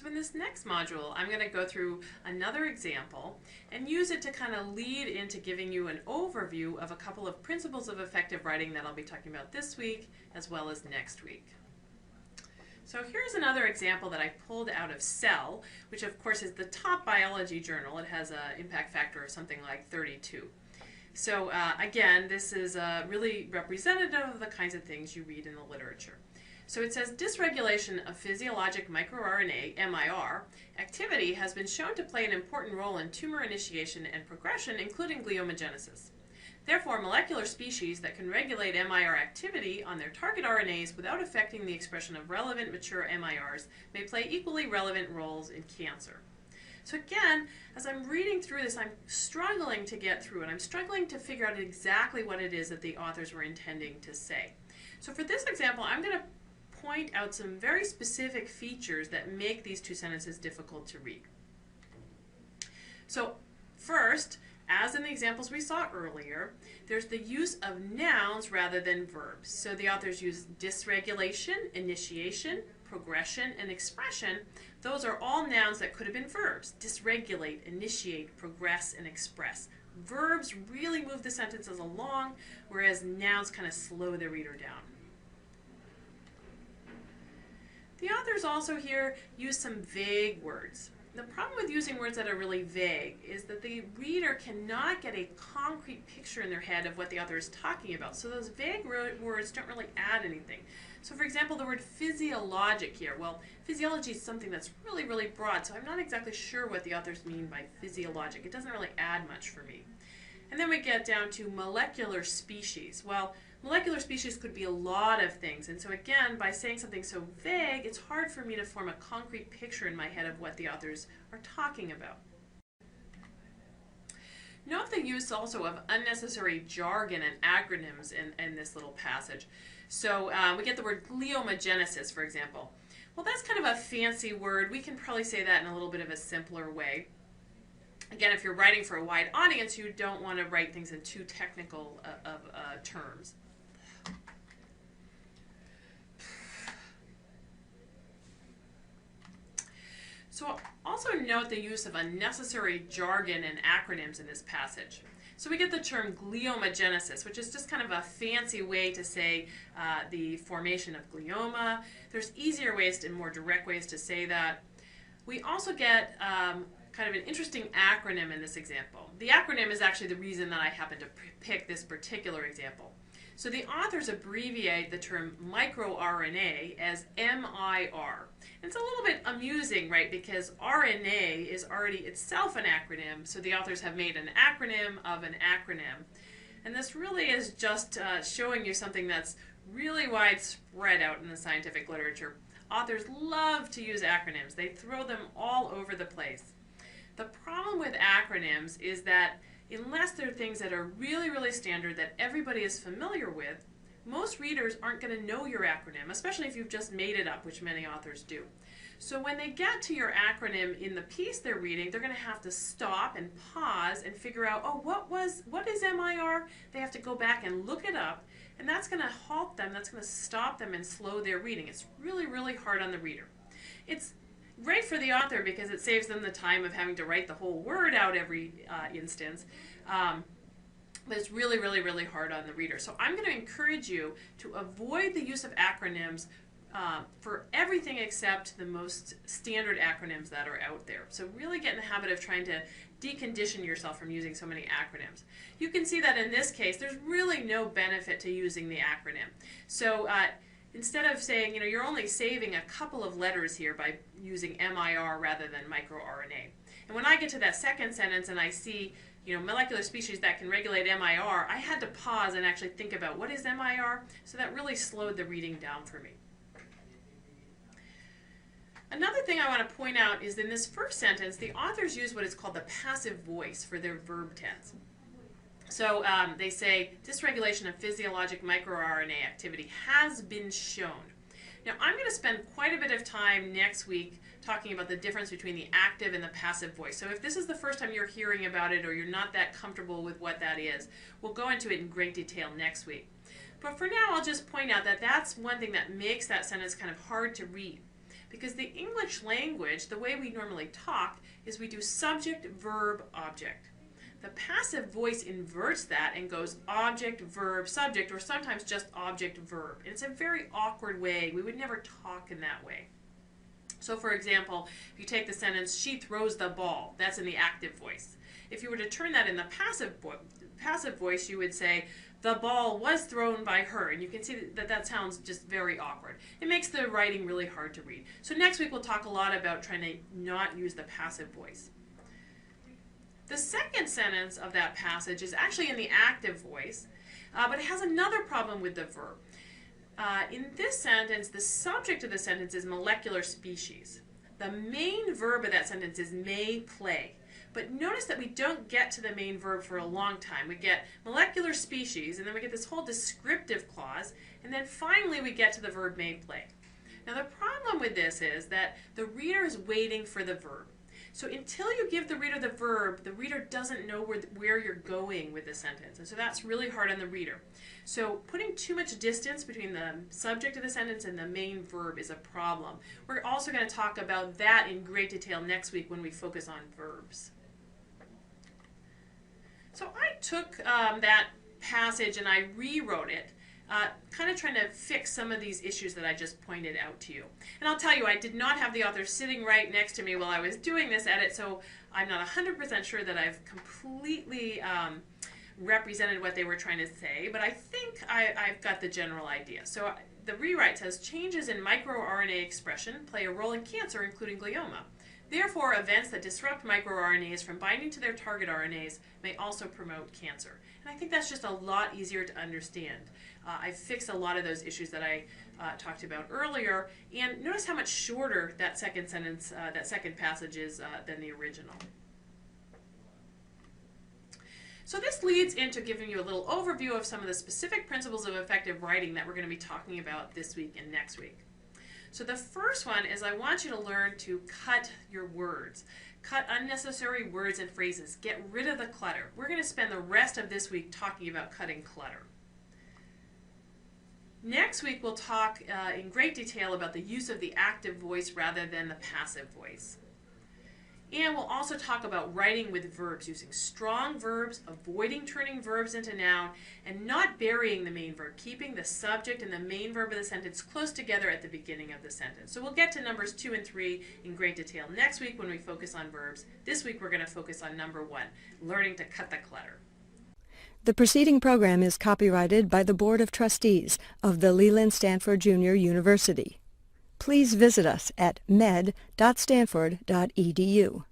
So in this next module, I'm going to go through another example and use it to kind of lead into giving you an overview of a couple of principles of effective writing that I'll be talking about this week as well as next week. So here's another example that I pulled out of Cell, which of course is the top biology journal. It has an impact factor of something like 32. So again, this is really representative of the kinds of things you read in the literature. So it says dysregulation of physiologic microRNA, MIR, activity has been shown to play an important role in tumor initiation and progression, including gliomagenesis. Therefore, molecular species that can regulate MIR activity on their target RNAs without affecting the expression of relevant mature MIRs may play equally relevant roles in cancer. So again, as I'm reading through this, I'm struggling to get through it. I'm struggling to figure out exactly what it is that the authors were intending to say. So for this example, I'm going to point out some very specific features that make these two sentences difficult to read. So first, as in the examples we saw earlier, there's the use of nouns rather than verbs. So the authors use dysregulation, initiation, progression, and expression. Those are all nouns that could have been verbs. Dysregulate, initiate, progress, and express. Verbs really move the sentences along, whereas nouns kind of slow the reader down. The authors also here use some vague words. The problem with using words that are really vague is that the reader cannot get a concrete picture in their head of what the author is talking about. So those vague words don't really add anything. So for example, the word physiologic here. Well, physiology is something that's really, really broad, so I'm not exactly sure what the authors mean by physiologic. It doesn't really add much for me. And then we get down to molecular species. Well, molecular species could be a lot of things, and so again, by saying something so vague, it's hard for me to form a concrete picture in my head of what the authors are talking about. Note the use also of unnecessary jargon and acronyms in this little passage. So we get the word gliomagenesis, for example. Well, that's kind of a fancy word. We can probably say that in a little bit of a simpler way. Again, if you're writing for a wide audience, you don't want to write things in too technical terms. So also note the use of unnecessary jargon and acronyms in this passage. So we get the term gliomagenesis, which is just kind of a fancy way to say the formation of glioma. There's easier ways and more direct ways to say that. We also get kind of an interesting acronym in this example. The acronym is actually the reason that I happen to pick this particular example. So the authors abbreviate the term microRNA as MIR. And it's a little bit amusing, right, because RNA is already itself an acronym, so the authors have made an acronym of an acronym. And this really is just showing you something that's really widespread out in the scientific literature. Authors love to use acronyms. They throw them all over the place. The problem with acronyms is that unless they're things that are really, really standard that everybody is familiar with, most readers aren't going to know your acronym, especially if you've just made it up, which many authors do. So when they get to your acronym in the piece they're reading, they're going to have to stop and pause and figure out, oh, what is MIR? They have to go back and look it up, and that's going to halt them, that's going to stop them and slow their reading. It's really, really hard on the reader. It's great for the author because it saves them the time of having to write the whole word out every instance. But it's really, really, really hard on the reader. So I'm going to encourage you to avoid the use of acronyms for everything except the most standard acronyms that are out there. So really get in the habit of trying to decondition yourself from using so many acronyms. You can see that in this case, there's really no benefit to using the acronym. So instead of saying, you're only saving a couple of letters here by using MIR rather than microRNA. And when I get to that second sentence and I see, molecular species that can regulate MIR, I had to pause and actually think about what is MIR, so that really slowed the reading down for me. Another thing I want to point out is in this first sentence, the authors use what is called the passive voice for their verb tense. So they say, dysregulation of physiologic microRNA activity has been shown. Now, I'm going to spend quite a bit of time next week talking about the difference between the active and the passive voice. So if this is the first time you're hearing about it or you're not that comfortable with what that is, we'll go into it in great detail next week. But for now, I'll just point out that that's one thing that makes that sentence kind of hard to read. Because the English language, the way we normally talk, is we do subject, verb, object. The passive voice inverts that and goes object, verb, subject, or sometimes just object, verb. And it's a very awkward way. We would never talk in that way. So for example, if you take the sentence, she throws the ball, that's in the active voice. If you were to turn that in the passive voice, you would say, the ball was thrown by her. And you can see that sounds just very awkward. It makes the writing really hard to read. So next week we'll talk a lot about trying to not use the passive voice. The second sentence of that passage is actually in the active voice, but it has another problem with the verb. In this sentence, the subject of the sentence is molecular species. The main verb of that sentence is may play. But notice that we don't get to the main verb for a long time. We get molecular species, and then we get this whole descriptive clause, and then finally we get to the verb may play. Now the problem with this is that the reader is waiting for the verb. So until you give the reader the verb, the reader doesn't know where you're going with the sentence. And so that's really hard on the reader. So putting too much distance between the subject of the sentence and the main verb is a problem. We're also going to talk about that in great detail next week when we focus on verbs. So I took that passage and I rewrote it, kind of trying to fix some of these issues that I just pointed out to you. And I'll tell you, I did not have the author sitting right next to me while I was doing this edit, so I'm not 100% sure that I've completely represented what they were trying to say, but I think I've got the general idea. So the rewrite says, changes in microRNA expression play a role in cancer, including glioma. Therefore, events that disrupt microRNAs from binding to their target RNAs may also promote cancer. And I think that's just a lot easier to understand. I fixed a lot of those issues that I talked about earlier, and notice how much shorter that second sentence, that second passage is than the original. So this leads into giving you a little overview of some of the specific principles of effective writing that we're going to be talking about this week and next week. So the first one is I want you to learn to cut your words. Cut unnecessary words and phrases. Get rid of the clutter. We're going to spend the rest of this week talking about cutting clutter. Next week we'll talk in great detail about the use of the active voice rather than the passive voice. And we'll also talk about writing with verbs, using strong verbs, avoiding turning verbs into noun, and not burying the main verb, keeping the subject and the main verb of the sentence close together at the beginning of the sentence. So we'll get to numbers 2 and 3 in great detail next week when we focus on verbs. This week we're going to focus on number 1, learning to cut the clutter. The preceding program is copyrighted by the Board of Trustees of the Leland Stanford Junior University. Please visit us at med.stanford.edu.